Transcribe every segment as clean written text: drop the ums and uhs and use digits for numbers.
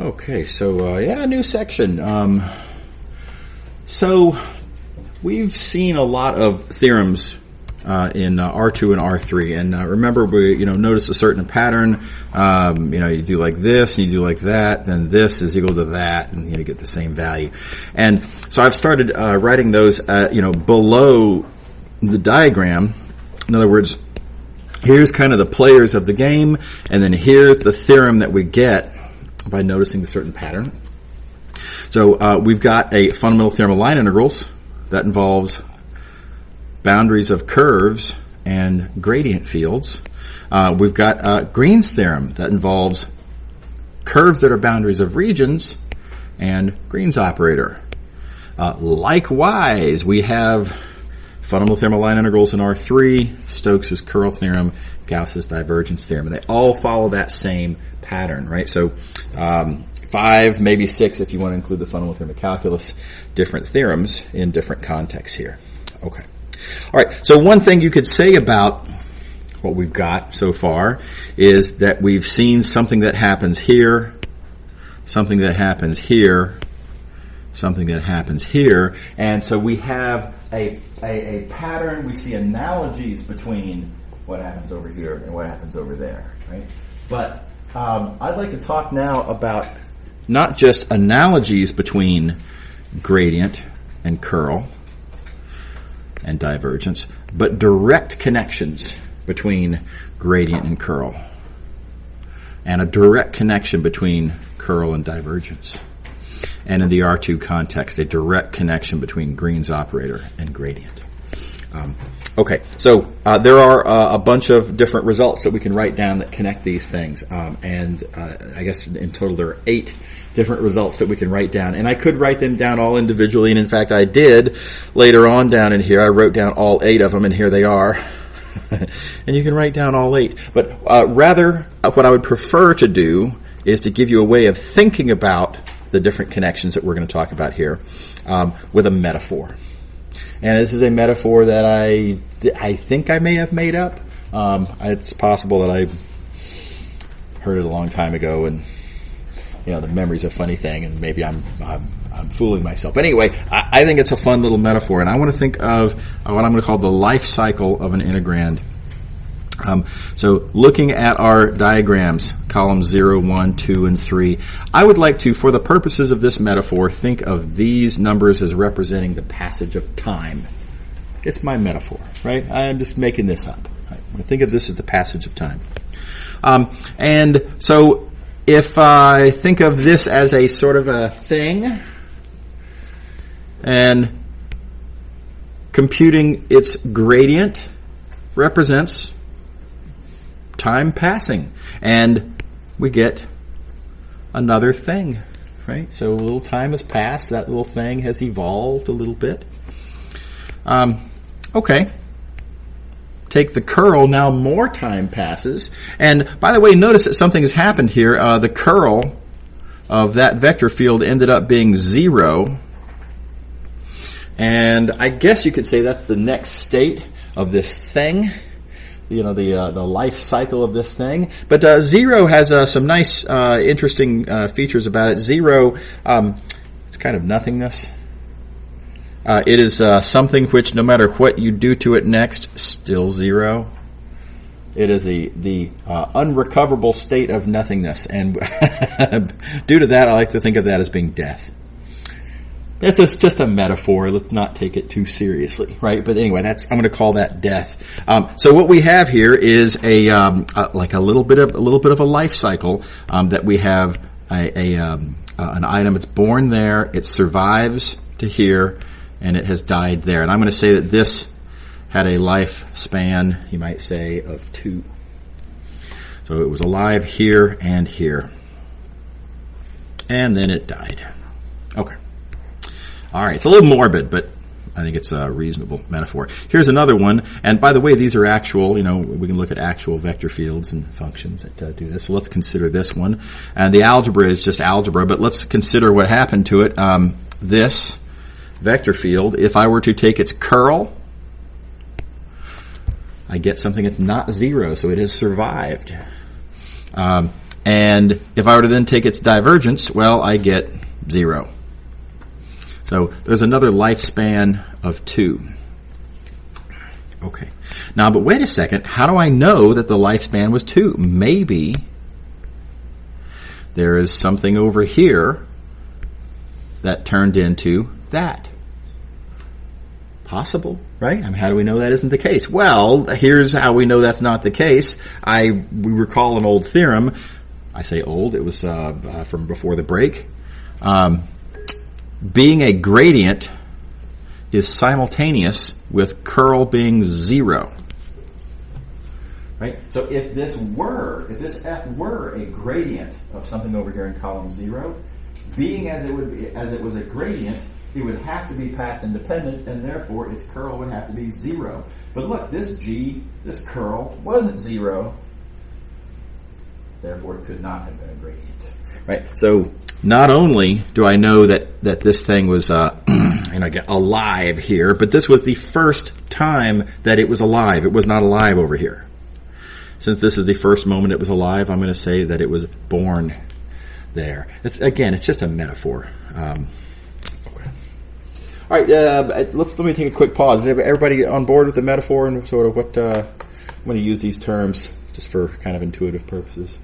Okay, so yeah, new section. So we've seen a lot of theorems in R2 and R3, and remember, we notice a certain pattern. You do like this, and you do like that, then this is equal to that, and you get the same value. And so I've started writing those, below the diagram. In other words, here's kind of the players of the game, and then here's the theorem that we get by noticing a certain pattern. So we've got a fundamental theorem of line integrals that involves boundaries of curves and gradient fields. We've got Green's theorem that involves curves that are boundaries of regions and Green's operator. Likewise, we have fundamental theorem of line integrals in R3, Stokes' curl theorem, Gauss's divergence theorem, and they all follow that same pattern, right? So 5, maybe 6 if you want to include the fundamental theorem of calculus, different theorems in different contexts here. Okay. All right, so one thing you could say about what we've got so far is that we've seen something that happens here, something that happens here, something that happens here, and so we have a pattern. We see analogies between what happens over here and what happens over there, right? But I'd like to talk now about not just analogies between gradient and curl and divergence, but direct connections between gradient and curl, and a direct connection between curl and divergence. And in the R2 context, a direct connection between Green's operator and gradient. Okay, so there are a bunch of different results that we can write down that connect these things, and I guess in total there are 8 different results that we can write down, and I could write them down all individually, and in fact I did later on down in here. I wrote down all 8 of them, and here they are. And you can write down all 8, but rather what I would prefer to do is to give you a way of thinking about the different connections that we're going to talk about here with a metaphor. And this is a metaphor that I think I may have made up. It's possible that I heard it a long time ago, and the memory's a funny thing, and maybe I'm fooling myself. But anyway, I think it's a fun little metaphor, and I want to think of what I'm going to call the life cycle of an integrand. So looking at our diagrams, columns 0, 1, 2, and 3, I would like to, for the purposes of this metaphor, think of these numbers as representing the passage of time. It's my metaphor, right? I'm just making this up. Right? I'm going to think of this as the passage of time. And so if I think of this as a sort of a thing, and computing its gradient represents time passing, and we get another thing, right? So a little time has passed, that little thing has evolved a little bit. Okay. Take the curl, now more time passes, and by the way, notice that something has happened here. The curl of that vector field ended up being 0, and I guess you could say that's the next state of this thing, the life cycle of this thing. But 0 has some nice, interesting features about it. 0, it's kind of nothingness. It is something which, no matter what you do to it next, still 0. It is the unrecoverable state of nothingness, and due to that, I like to think of that as being death. It's just a metaphor. Let's not take it too seriously, right? But anyway, I'm going to call that death. So what we have here is like a little bit of a life cycle, that we have an item. It's born there, it survives to here, and it has died there. And I'm going to say that this had a lifespan, you might say, of 2. So it was alive here and here, and then it died. Okay. All right, it's a little morbid, but I think it's a reasonable metaphor. Here's another one, and by the way, these are actual, we can look at actual vector fields and functions that do this. So let's consider this one. And the algebra is just algebra, but let's consider what happened to it. This vector field, if I were to take its curl, I get something that's not 0, so it has survived. And if I were to then take its divergence, well, I get 0. So there's another lifespan of 2. Okay. Now, but wait a second. How do I know that the lifespan was 2? Maybe there is something over here that turned into that. Possible, right? I mean, how do we know that isn't the case? Well, here's how we know that's not the case. We recall an old theorem. I say old. It was from before the break. Being a gradient is simultaneous with curl being 0. Right? So if this f were a gradient of something over here in column 0, being as it was a gradient, it would have to be path independent, and therefore its curl would have to be 0. But look, this curl wasn't 0. Therefore, it could not have been a gradient. Right? So not only do I know that this thing was alive here, but this was the first time that it was alive. It was not alive over here. Since this is the first moment it was alive, I'm going to say that it was born there. It's just a metaphor. Okay. All right, let me take a quick pause. Is everybody on board with the metaphor and sort of what I'm going to use these terms just for kind of intuitive purposes?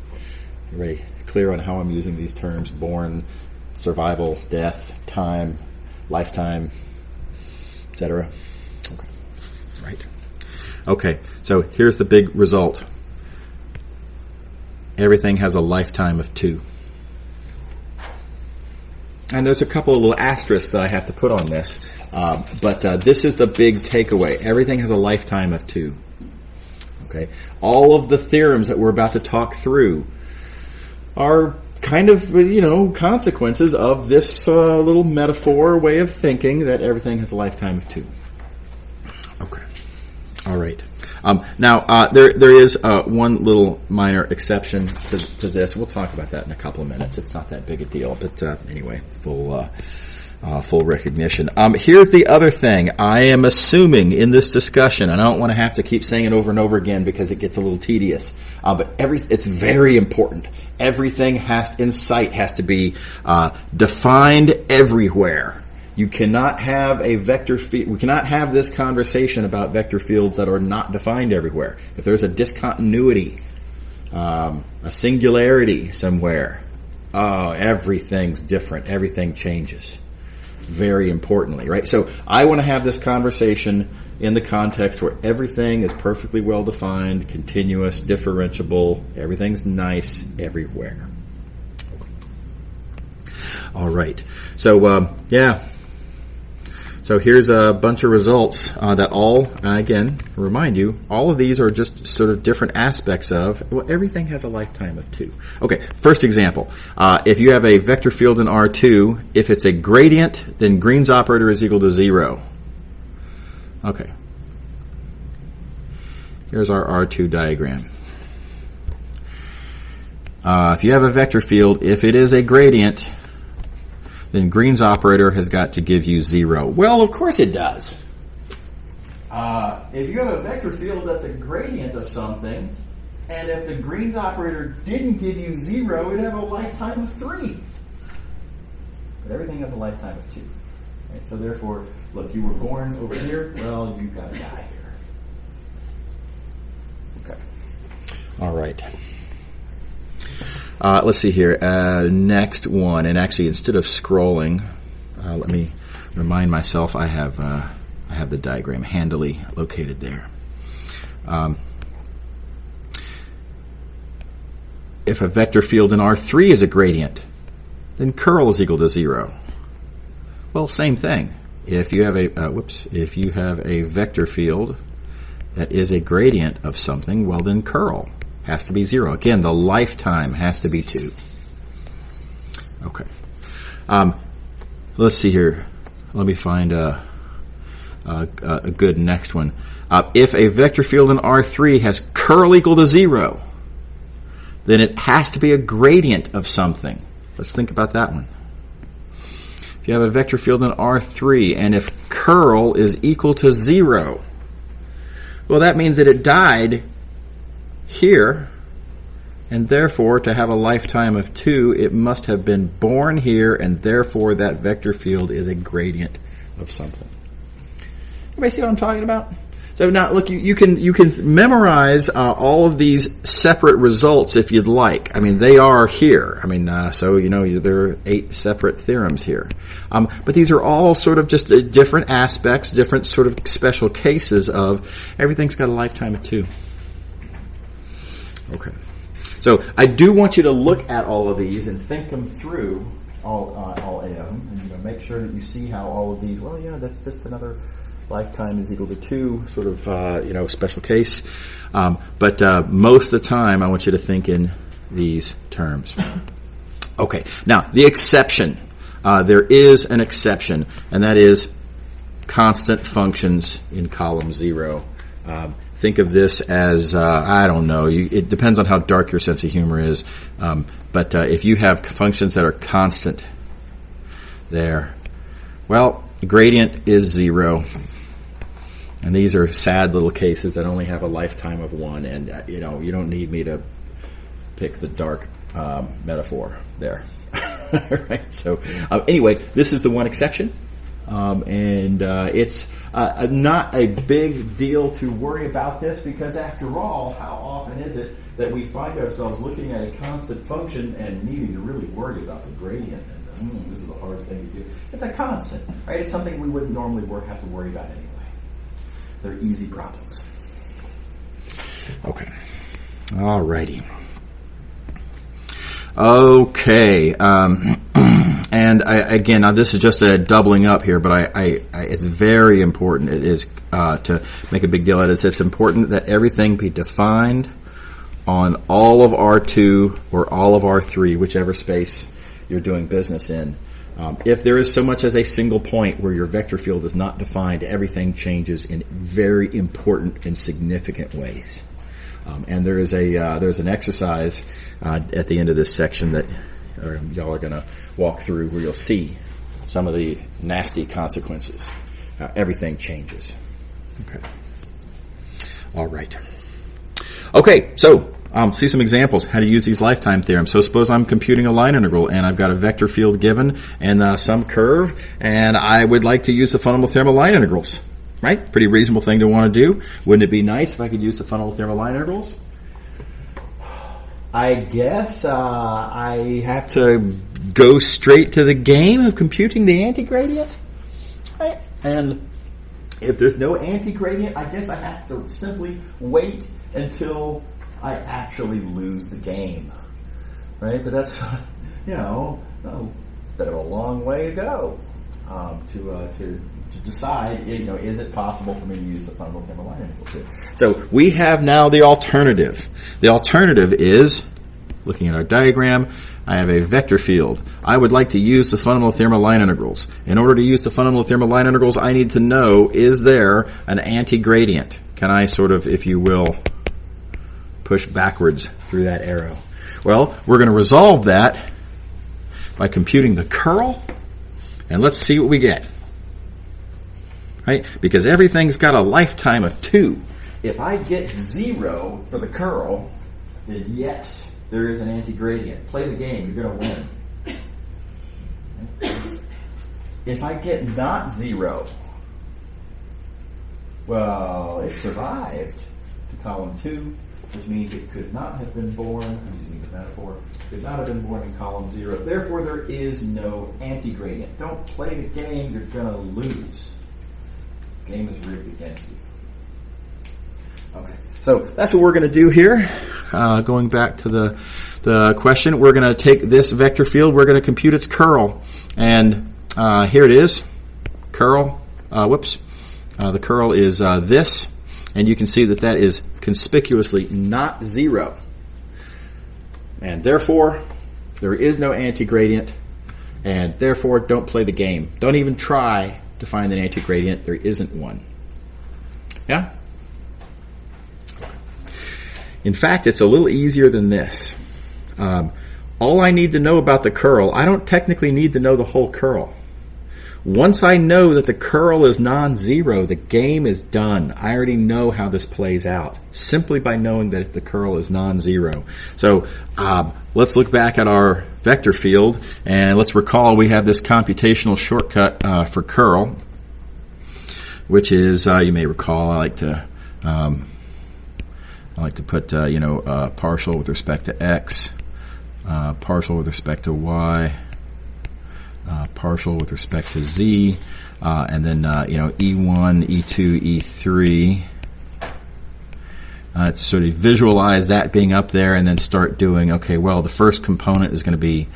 Everybody clear on how I'm using these terms? Born, survival, death, time, lifetime, etc. Okay. Right. Okay. So here's the big result. Everything has a lifetime of 2. And there's a couple of little asterisks that I have to put on this. But this is the big takeaway. Everything has a lifetime of 2. Okay. All of the theorems that we're about to talk through are kind of, consequences of this little metaphor way of thinking that everything has a lifetime of 2. Okay. All right. Now, there is one little minor exception to this. We'll talk about that in a couple of minutes. It's not that big a deal, but anyway, full recognition. Here's the other thing. I am assuming in this discussion, and I don't want to have to keep saying it over and over again because it gets a little tedious, but it's very important. Everything in sight has to be defined everywhere. You cannot have a vector field. We cannot have this conversation about vector fields that are not defined everywhere. If there's a discontinuity, a singularity somewhere, everything's different. Everything changes. Very importantly, right? So I want to have this conversation in the context where everything is perfectly well defined, continuous, differentiable. Everything's nice everywhere. All right. So So here's a bunch of results that all, again, remind you, all of these are just sort of different aspects of, well, everything has a lifetime of 2. Okay, first example. If you have a vector field in R2, if it's a gradient, then Green's operator is equal to 0. Okay. Here's our R2 diagram. If you have a vector field, if it is a gradient, then Green's operator has got to give you 0. Well, of course it does. If you have a vector field that's a gradient of something, and if the Green's operator didn't give you 0, it'd have a lifetime of 3. But everything has a lifetime of 2. Right? So therefore, look, you were born over here, well, you've got to die here. Okay. All right. Let's see here. Next one, and actually, instead of scrolling, let me remind myself I have the diagram handily located there. If a vector field in R3 is a gradient, then curl is equal to 0. Well, same thing. If you have a vector field that is a gradient of something, well, then curl has to be 0. Again, the lifetime has to be 2. Okay. Let's see here. Let me find a good next one. If a vector field in R3 has curl equal to 0, then it has to be a gradient of something. Let's think about that one. If you have a vector field in R3, and if curl is equal to 0, well, that means that it died here and therefore to have a lifetime of 2, it must have been born here, and therefore that vector field is a gradient of something. Everybody see what I'm talking about? So now, look, you can memorize all of these separate results if you'd like. I mean, they are here. I mean, so there are 8 separate theorems here. But these are all sort of just different aspects, different sort of special cases of everything's got a lifetime of 2. Okay. So I do want you to look at all of these and think them through, all 8 of them, and make sure that you see how all of these. Well, yeah, that's just another. Lifetime is equal to 2, sort of, special case. But most of the time, I want you to think in these terms. Okay. Now, the exception. There is an exception, and that is constant functions in column 0. Think of this as, I don't know, it depends on how dark your sense of humor is. But if you have functions that are constant there, well, the gradient is 0. And these are sad little cases that only have a lifetime of 1. And, you don't need me to pick the dark metaphor there. Right? So, anyway, this is the one exception. And it's not a big deal to worry about this because, after all, how often is it that we find ourselves looking at a constant function and needing to really worry about the gradient? And this is a hard thing to do. It's a constant, right? It's something we wouldn't normally have to worry about anyway. They're easy problems. Okay. Alrighty. Okay. And again, now this is just a doubling up here, but it's very important. It is to make a big deal out of this. It's important that everything be defined on all of R2 or all of R3, whichever space you're doing business in. If there is so much as a single point where your vector field is not defined, everything changes in very important and significant ways. And there's an exercise at the end of this section that y'all are going to walk through where you'll see some of the nasty consequences. Everything changes. Okay. All right. Okay, so see some examples how to use these lifetime theorems. So suppose I'm computing a line integral and I've got a vector field given and some curve, and I would like to use the fundamental theorem of line integrals. Right? Pretty reasonable thing to want to do. Wouldn't it be nice if I could use the fundamental theorem of line integrals? I guess I have to go straight to the game of computing the antigradient. Right? And if there's no antigradient, I guess I have to simply wait until I actually lose the game. Right? But that's, a bit of a long way to go to decide, is it possible for me to use the fundamental theorem of line integrals here? So we have now the alternative. The alternative is, looking at our diagram, I have a vector field. I would like to use the fundamental theorem of line integrals. In order to use the fundamental theorem of line integrals, I need to know, is there an anti-gradient? Can I sort of, if you will, push backwards through that arrow? Well, we're going to resolve that by computing the curl, and let's see what we get. Right? Because everything's got a lifetime of 2. If I get 0 for the curl, then yes, there is an anti-gradient. Play the game, you're going to win. If I get not 0, well, it survived to column 2, which means it could not have been born, I'm using the metaphor, could not have been born in column 0. Therefore, there is no anti-gradient. Don't play the game, you're going to lose. The game is rigged against you. Okay, so that's what we're going to do here. Going back to the question, we're going to take this vector field, we're going to compute its curl. And here it is. Curl, the curl is this. And you can see that is conspicuously not 0. And therefore, there is no anti-gradient. And therefore, don't play the game. Don't even try to find an anti-gradient. There isn't one. Yeah? In fact, it's a little easier than this. All I need to know about the curl, I don't technically need to know the whole curl. once I know that the curl is non-zero, the game is done. I already know how this plays out simply by knowing that the curl is non-zero. So let's look back at our vector field, and let's recall we have this computational shortcut for curl, which is you may recall I like to put partial with respect to x, partial with respect to y, partial with respect to z, and then E1, E2, E3. To sort of visualize that being up there, and then start doing, okay, well, the first component is going to be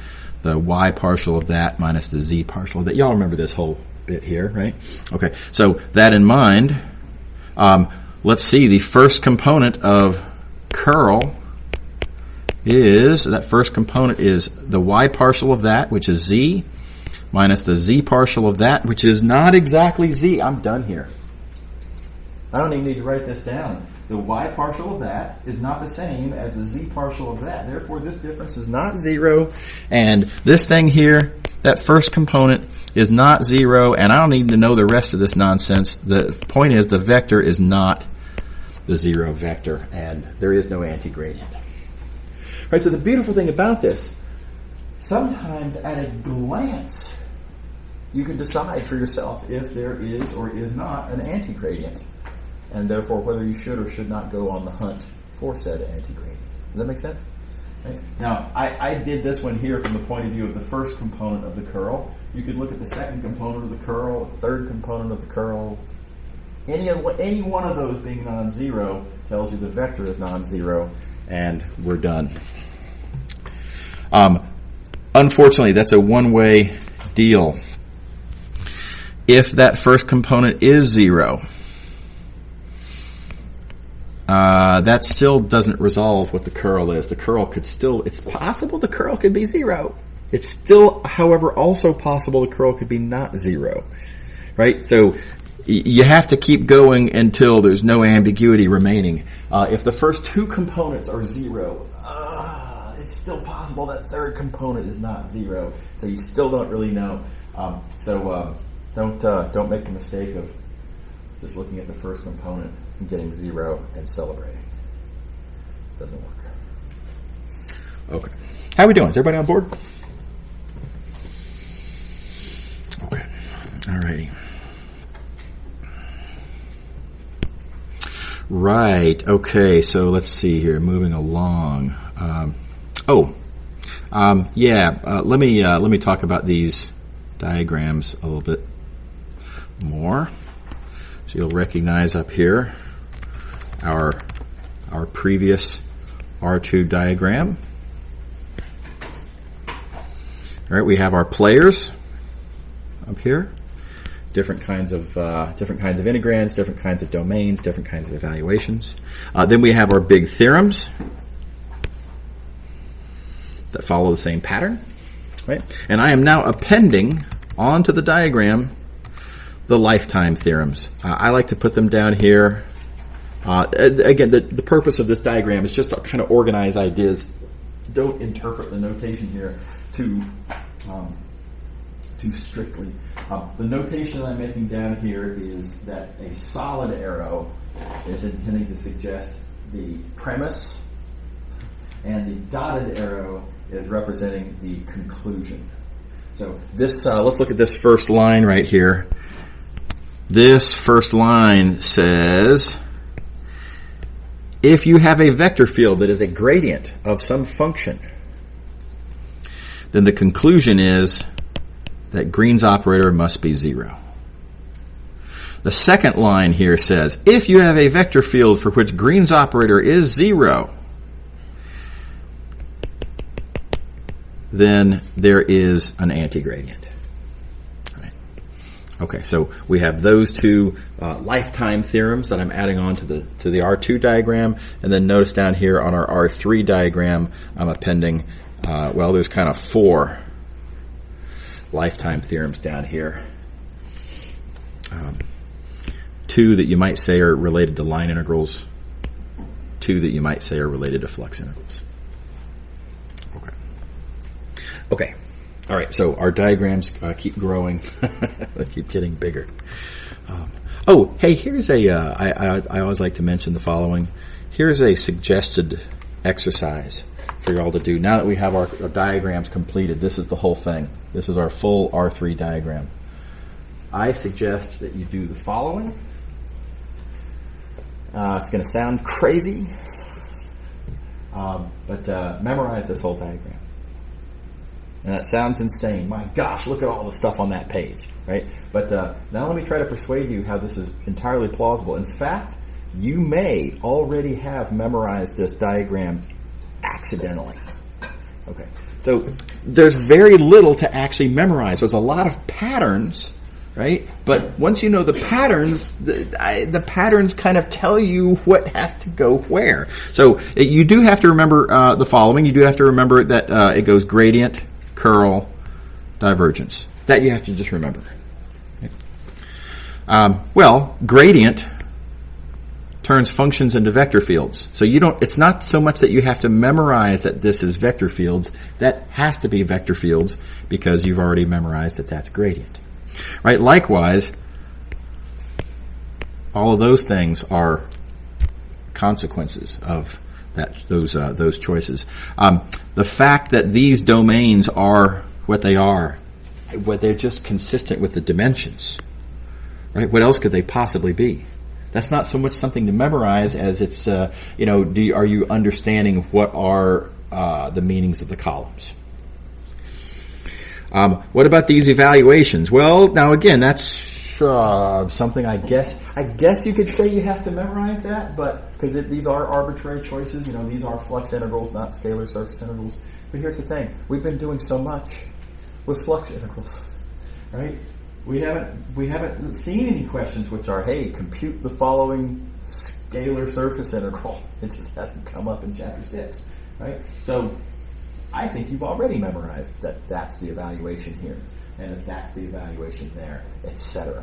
the y partial of that minus the z partial of that. Y'all remember this whole bit here, right? Okay, so that in mind, let's see, the first component of curl is, that first component is the y partial of that, which is z, minus the z partial of that, which is not exactly z. I'm done here. I don't even need to write this down. The y partial of that is not the same as the z partial of that. Therefore, this difference is not zero. And this thing here, that first component, is not zero. And I don't need to know the rest of this nonsense. The point is the vector is not the zero vector. And there is no anti-gradient. Right, so the beautiful thing about this, sometimes at a glance, you can decide for yourself if there is or is not an anti-gradient, and therefore whether you should or should not go on the hunt for said anti-gradient. Does that make sense? Right? Now, I did this one here from the point of view of the first component of the curl. You could look at the second component of the curl, the third component of the curl. Any one of those being non-zero tells you the vector is non-zero, and we're done. Unfortunately, that's a one-way deal. If that first component is zero, that still doesn't resolve what the curl is. The curl could still, it's possible the curl could be zero. It's still, however, also possible the curl could be not zero. Right? So you have to keep going until there's no ambiguity remaining. If the first two components are zero, it's still possible that third component is not zero. So you still don't really know. Don't make the mistake of just looking at the first component and getting zero and celebrating. Doesn't work. Okay. How are we doing? Is everybody on board? Okay. Alrighty. Right. Okay. So let's see here. Moving along. Let me talk about these diagrams a little bit more. So you'll recognize up here our previous R2 diagram. All right, we have our players up here. Different kinds of integrands, different kinds of domains, different kinds of evaluations. Then we have our big theorems that follow the same pattern, right? And I am now appending onto the diagram the lifetime theorems. I like to put them down here. Again, the purpose of this diagram is just to kind of organize ideas. Don't interpret the notation here too strictly. The notation I'm making down here is that a solid arrow is intending to suggest the premise, and the dotted arrow is representing the conclusion. So this, let's look at this first line right here. This first line says, if you have a vector field that is a gradient of some function, then the conclusion is that Green's operator must be zero. The second line here says, if you have a vector field for which Green's operator is zero, then there is an antigradient. Right. Okay, so we have those two lifetime theorems that I'm adding on to the R2 diagram, and then notice down here on our R3 diagram, I'm appending, there's kind of four lifetime theorems down here. Two that you might say are related to line integrals, two that you might say are related to flux integrals. Okay. All right, so our diagrams keep growing. They keep getting bigger. Hey, here's I always like to mention the following. Here's a suggested exercise for y'all to do. Now that we have our diagrams completed, this is the whole thing. This is our full R3 diagram. I suggest that you do the following. It's going to sound crazy, but memorize this whole diagram. And that sounds insane. My gosh, look at all the stuff on that page, right? But now let me try to persuade you how this is entirely plausible. In fact, you may already have memorized this diagram accidentally. Okay, so there's very little to actually memorize. There's a lot of patterns, right? But once you know the patterns, the patterns kind of tell you what has to go where. So you do have to remember the following. You do have to remember that it goes gradient, curl, divergence. That you have to just remember. Gradient turns functions into vector fields. So it's not so much that you have to memorize that this is vector fields. That has to be vector fields because you've already memorized that that's gradient. Right? Likewise, all of those things are consequences of those choices. The fact that these domains are what they are, they're just consistent with the dimensions. Right? What else could they possibly be? That's not so much something to memorize as it's, are you understanding what are the meanings of the columns? What about these evaluations? Well, now again, that's something I guess you could say you have to memorize that, but because these are arbitrary choices, these are flux integrals, not scalar surface integrals. But here's the thing: we've been doing so much with flux integrals, right? We haven't seen any questions which are, hey, compute the following scalar surface integral. It just hasn't come up in chapter 6, right? So I think you've already memorized that that's the evaluation here, and that that's the evaluation there, etc.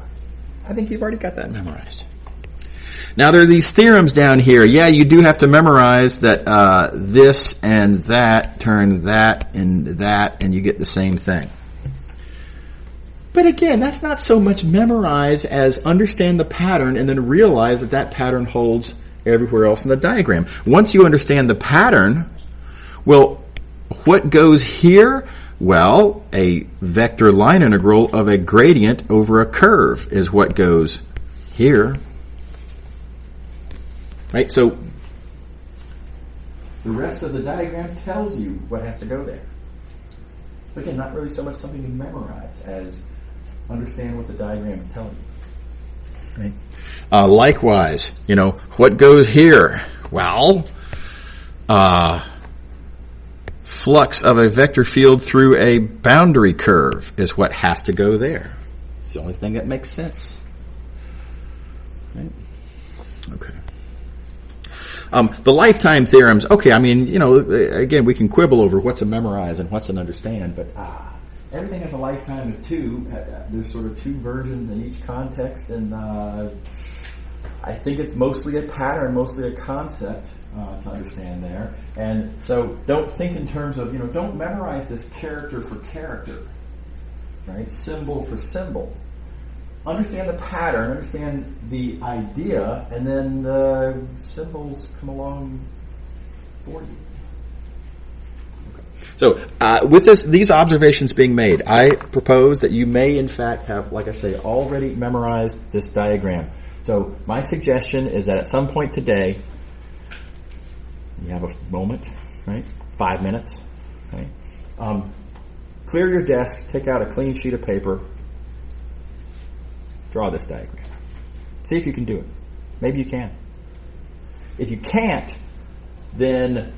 I think you've already got that memorized. Now there are these theorems down here. Yeah, you do have to memorize that this and that turn that and that, and you get the same thing. But again, that's not so much memorize as understand the pattern and then realize that that pattern holds everywhere else in the diagram. Once you understand the pattern, well, what goes here? Well, a vector line integral of a gradient over a curve is what goes here. Right? So the rest of the diagram tells you what has to go there. But again, not really so much something to memorize as understand what the diagrams tell you. Right? Likewise, what goes here? Well, flux of a vector field through a boundary curve is what has to go there. It's the only thing that makes sense. Right? Okay. The lifetime theorems, again, we can quibble over what's a memorize and what's an understand, but everything has a lifetime of 2. There's sort of 2 versions in each context, and I think it's mostly a pattern, mostly a concept to understand there. And so don't think in terms of, don't memorize this character for character, right? Symbol for symbol. Understand the pattern, understand the idea, and then the symbols come along for you. So, with these observations being made, I propose that you may, in fact, have, like I say, already memorized this diagram. So, my suggestion is that at some point today, you have a moment, right? 5 minutes, right? Clear your desk, take out a clean sheet of paper, draw this diagram. See if you can do it. Maybe you can. If you can't, then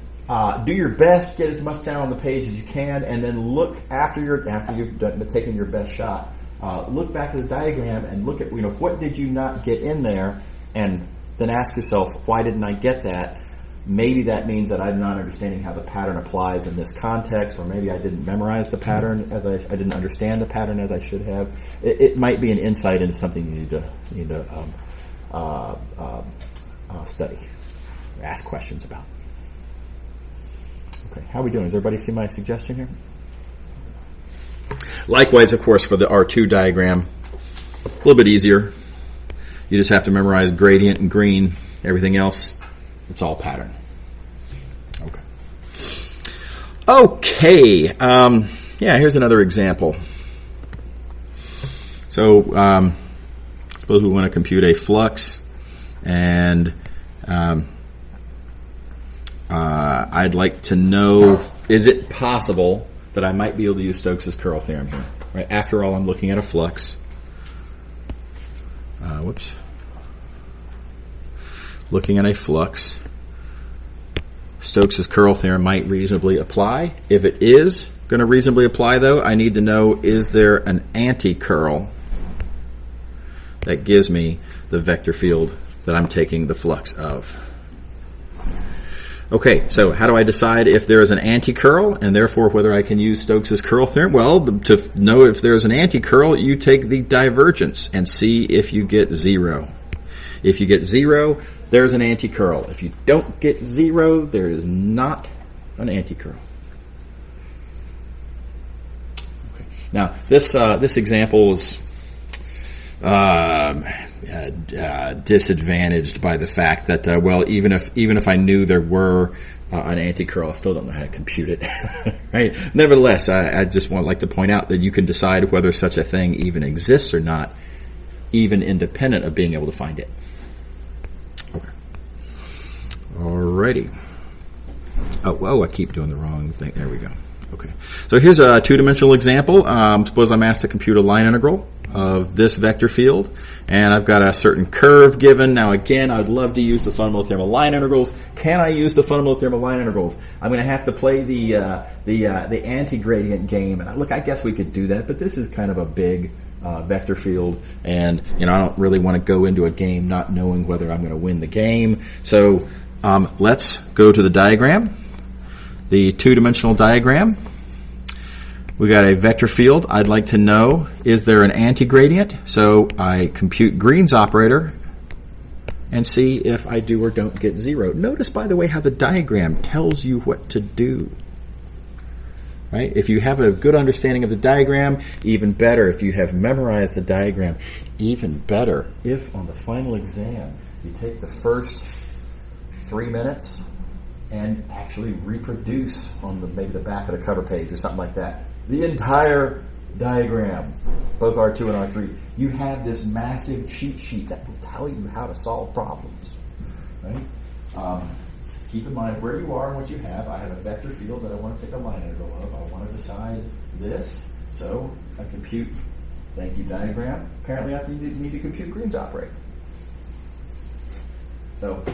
do your best, get as much down on the page as you can, and then look after you've taken your best shot. Look back at the diagram and look at what did you not get in there, and then ask yourself, why didn't I get that? Maybe that means that I'm not understanding how the pattern applies in this context, or maybe I didn't memorize the pattern I didn't understand the pattern as I should have. It might be an insight into something you need to study, or ask questions about. Okay, how are we doing? Does everybody see my suggestion here? Likewise, of course, for the R2 diagram, a little bit easier. You just have to memorize gradient and green. Everything else, it's all pattern. Okay. Here's another example. So, suppose we want to compute a flux, and I'd like to know, is it possible that I might be able to use Stokes' curl theorem here? Right? After all, I'm looking at a flux. Looking at a flux. Stokes' curl theorem might reasonably apply. If it is going to reasonably apply, though, I need to know, is there an anti-curl that gives me the vector field that I'm taking the flux of? Okay, so how do I decide if there is an anti-curl, and therefore whether I can use Stokes' curl theorem? Well, to know if there's an anti-curl, you take the divergence and see if you get 0. If you get 0, there's an anti-curl. If you don't get 0, there is not an anti-curl. Okay. Now, this example is disadvantaged by the fact that even if I knew there were an anti-curl, I still don't know how to compute it. Right? Nevertheless, I just like to point out that you can decide whether such a thing even exists or not, even independent of being able to find it. Okay. Alrighty. Oh, I keep doing the wrong thing. There we go. Okay. So here's a two-dimensional example. Suppose I'm asked to compute a line integral of this vector field, and I've got a certain curve given. Now again, I'd love to use the fundamental theorem of line integrals. Can I use the fundamental theorem of line integrals? I'm going to have to play the anti-gradient game, and look, I guess we could do that, but this is kind of a big vector field, and I don't really want to go into a game not knowing whether I'm going to win the game. So let's go to the diagram, the two-dimensional diagram. We got a vector field. I'd like to know, is there an anti-gradient? So I compute Green's operator and see if I do or don't get 0. Notice, by the way, how the diagram tells you what to do. Right? If you have a good understanding of the diagram, even better. If you have memorized the diagram, even better. If on the final exam you take the first 3 minutes and actually reproduce on maybe the back of the cover page or something like that, the entire diagram, both R2 and R3, you have this massive cheat sheet that will tell you how to solve problems. Right? Just keep in mind where you are and what you have. I have a vector field that I want to take a line integral of. I want to decide this. So I compute, thank you, diagram. Apparently I need to compute Green's operator. So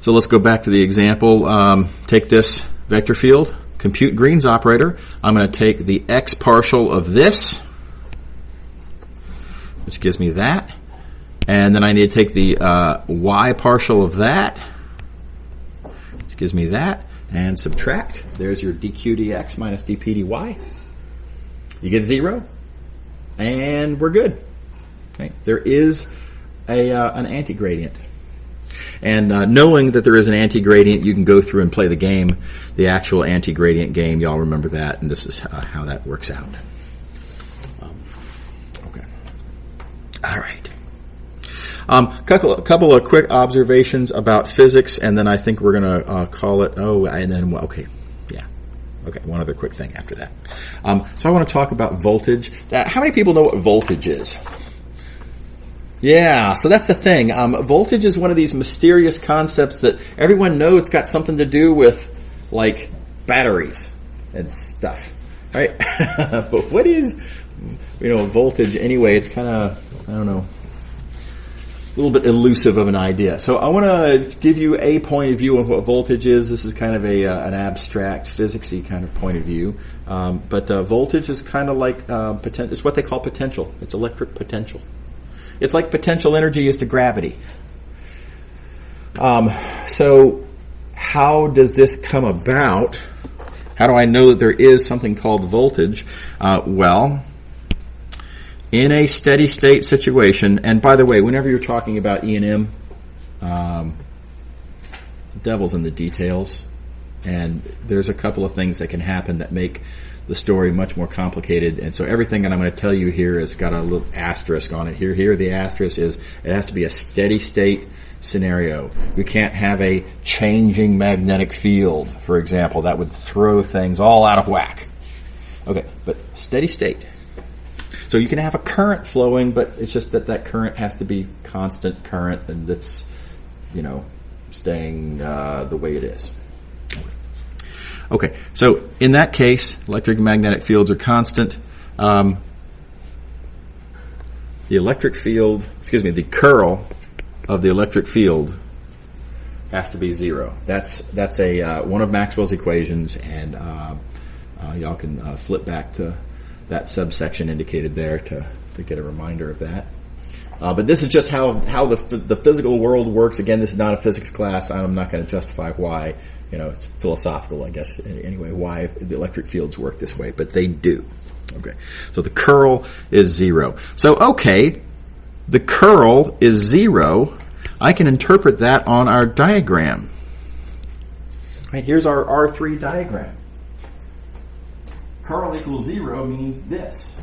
let's go back to the example. Take this vector field, compute Green's operator. I'm going to take the x partial of this, which gives me that. And then I need to take the y partial of that, which gives me that, and subtract. There's your dq dx minus dp dy. You get 0, and we're good. Okay. There is an anti-gradient. And knowing that there is an anti-gradient, you can go through and play the game, the actual anti-gradient game. Y'all remember that, and this is how that works out. Okay. All right. Couple of quick observations about physics, and then I think we're going to call it. One other quick thing after that. So I want to talk about voltage. How many people know what voltage is? Yeah, so that's the thing. Voltage is one of these mysterious concepts that everyone knows it's got something to do with, like, batteries and stuff, right? But what is, voltage anyway? It's kind of, I don't know, a little bit elusive of an idea. So I want to give you a point of view on what voltage is. This is kind of an abstract, physicsy kind of point of view. But voltage is kind of like potential. It's what they call potential. It's electric potential. It's like potential energy is to gravity. So how does this come about? How do I know that there is something called voltage? Well, in a steady state situation, and by the way, whenever you're talking about E and M, the devil's in the details. And there's a couple of things that can happen that make the story much more complicated. And so everything that I'm going to tell you here has got a little asterisk on it. Here the asterisk is it has to be a steady state scenario. We can't have a changing magnetic field, for example. That would throw things all out of whack. Okay, but steady state. So you can have a current flowing, but it's just that current has to be constant current, and that's, staying the way it is. Okay, so in that case, electric and magnetic fields are constant. The curl of the electric field has to be zero. That's one of Maxwell's equations, and y'all can flip back to that subsection indicated there to get a reminder of that. But this is just how the physical world works. Again, this is not a physics class. I'm not going to justify why. It's philosophical, I guess, anyway, why the electric fields work this way, but they do. Okay. So the curl is zero. So, okay, the curl is zero. I can interpret that on our diagram. Right, here's our R3 diagram. Curl equals zero means this.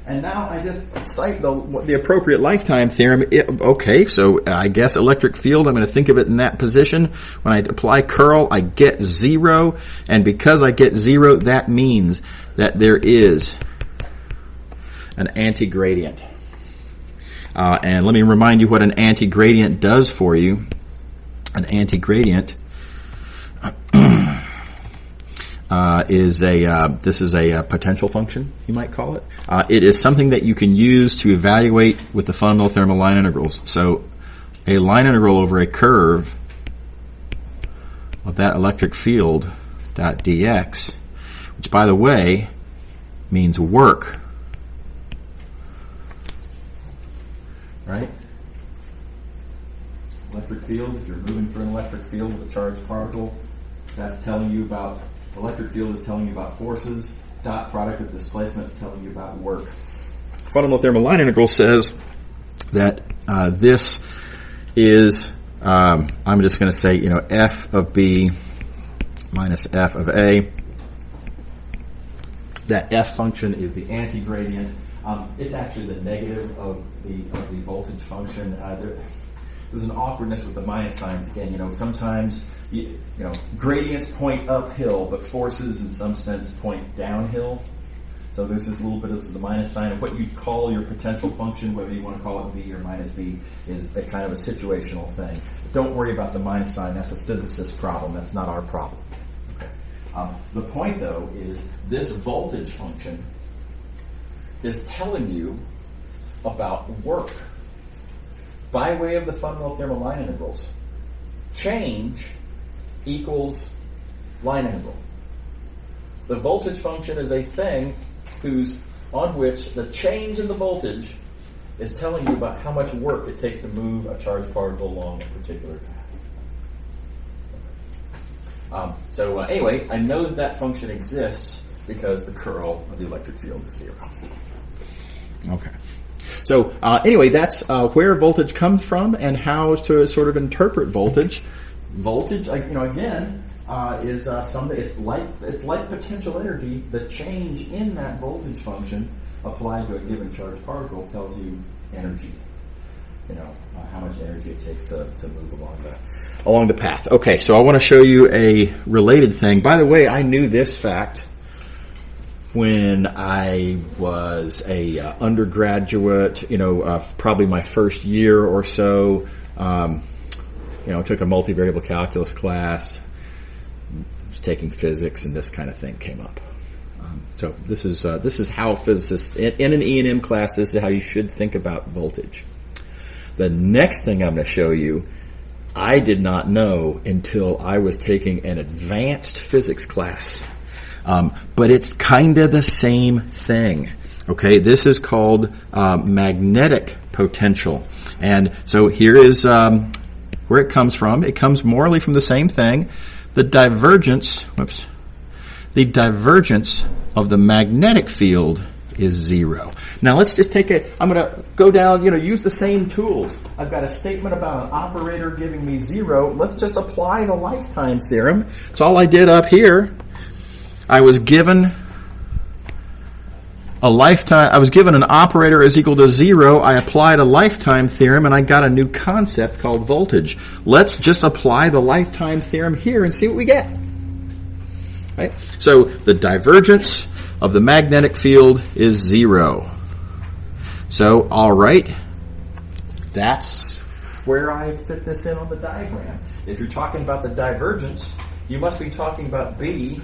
And now I just cite the appropriate lifetime theorem. Okay, so I guess electric field, I'm going to think of it in that position. When I apply curl, I get zero. And because I get zero, that means that there is an anti-gradient. And let me remind you what an anti-gradient does for you. An anti-gradient this is a potential function, you might call it. It is something that you can use to evaluate with the fundamental thermal line integrals. So a line integral over a curve of that electric field dot dx, which by the way means work, right? Electric field, if you're moving through an electric field with a charged particle, that's telling you about, electric field is telling you about forces, dot product of displacement is telling you about work. Fundamental thermal line integral says that this is, I'm just going to say, f of b minus f of a. That f function is the anti-gradient. It's actually the negative of the voltage function. There's an awkwardness with the minus signs again. Sometimes gradients point uphill, but forces in some sense point downhill. So there's this little bit of the minus sign. And what you'd call your potential function, whether you want to call it v or minus v, is a kind of a situational thing. Don't worry about the minus sign. That's a physicist's problem. That's not our problem. Okay. The point, though, is this voltage function is telling you about work by way of the fundamental thermal line integrals. Change equals line integral. The voltage function is a thing on which the change in the voltage is telling you about how much work it takes to move a charged particle along a particular path. Anyway, I know that function exists because the curl of the electric field is zero. Okay. So anyway, that's where voltage comes from and how to sort of interpret voltage. Voltage, again, is something. It's like potential energy. The change in that voltage function applied to a given charged particle tells you energy. How much energy it takes to move along the path. Okay, so I want to show you a related thing. By the way, I knew this fact when I was a undergraduate, probably my first year or so, took a multivariable calculus class, was taking physics, and this kind of thing came up. So this is how physicists in an E&M class, this is how you should think about voltage. The next thing I'm going to show you, I did not know until I was taking an advanced physics class. But it's kind of the same thing. Okay, this is called magnetic potential. And so here is where it comes from. It comes morally from the same thing. The divergence of the magnetic field is 0. Now let's just I'm going to go down, use the same tools. I've got a statement about an operator giving me 0. Let's just apply the lifetime theorem. That's all I did up here. I was given an operator is equal to 0. I applied a lifetime theorem and I got a new concept called voltage. Let's just apply the lifetime theorem here and see what we get. Right? So the divergence of the magnetic field is 0. So, all right, that's where I fit this in on the diagram. If you're talking about the divergence, you must be talking about B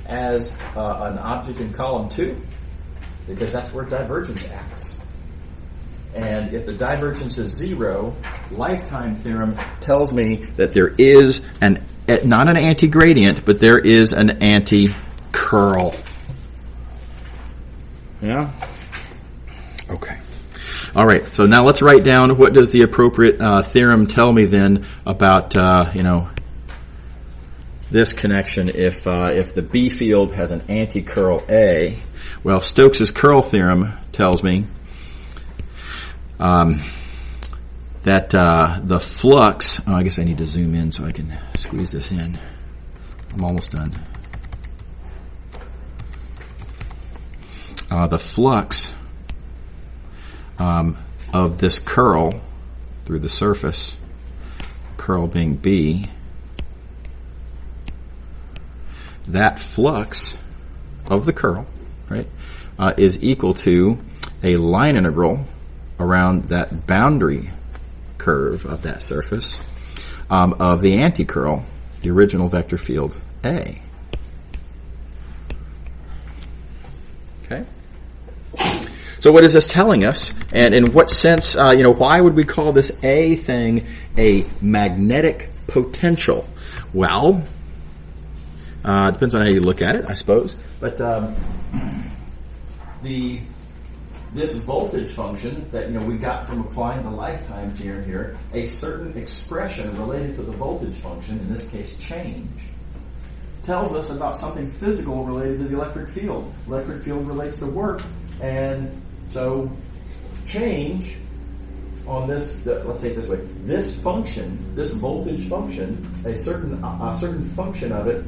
as an object in column 2, because that's where divergence acts. And if the divergence is 0, lifetime theorem tells me that there is not an anti-gradient, but there is an anti-curl. Yeah? Okay. All right. So now let's write down what does the appropriate theorem tell me then about this connection if the B field has an anti-curl A. Well, Stokes' curl theorem tells me that the flux. Oh, I guess I need to zoom in so I can squeeze this in. I'm almost done. The flux of this curl through the surface, curl being B, that flux of the curl, right, is equal to a line integral around that boundary curve of that surface of the anti-curl, the original vector field A. Okay? So what is this telling us? And in what sense, why would we call this A thing a magnetic potential? Well, depends on how you look at it, I suppose. But this voltage function that we got from applying the lifetime theorem here, a certain expression related to the voltage function, in this case change, tells us about something physical related to the electric field. Electric field relates to work, and so change on this, let's say it this way, this function, this voltage function, a certain function of it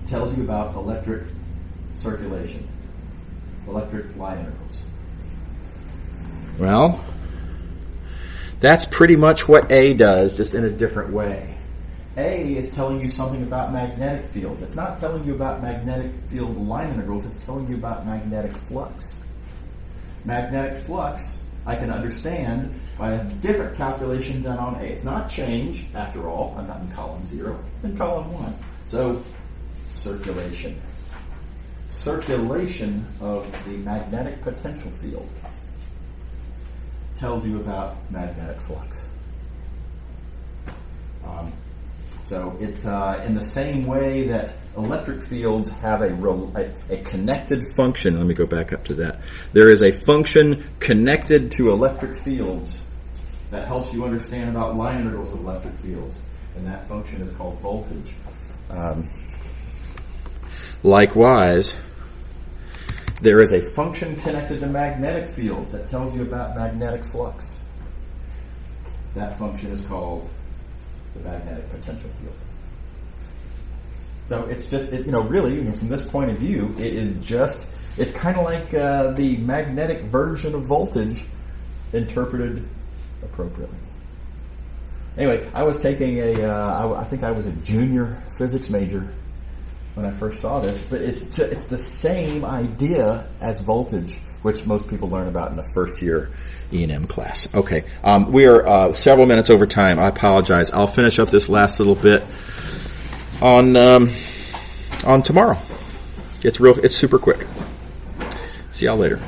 tells you about electric circulation, electric line integrals. Well, that's pretty much what A does, just in a different way. A is telling you something about magnetic fields. It's not telling you about magnetic field line integrals, it's telling you about magnetic flux. Magnetic flux, I can understand by a different calculation done on A. It's not change, after all. I'm not in column 0, I'm in column 1. So, circulation. Circulation of the magnetic potential field tells you about magnetic flux. So it, in the same way that electric fields have a connected function, let me go back up to that. There is a function connected to electric fields that helps you understand about line integrals of electric fields, and that function is called voltage. Likewise, there is a function connected to magnetic fields that tells you about magnetic flux. That function is called the magnetic potential field. So it's just, really, from this point of view, it's kind of like the magnetic version of voltage interpreted appropriately. Anyway, I was taking I think I was a junior physics major when I first saw this, but it's the same idea as voltage, which most people learn about in the first year E&M class. Okay, we are several minutes over time. I apologize. I'll finish up this last little bit on tomorrow. It's super quick. See y'all later.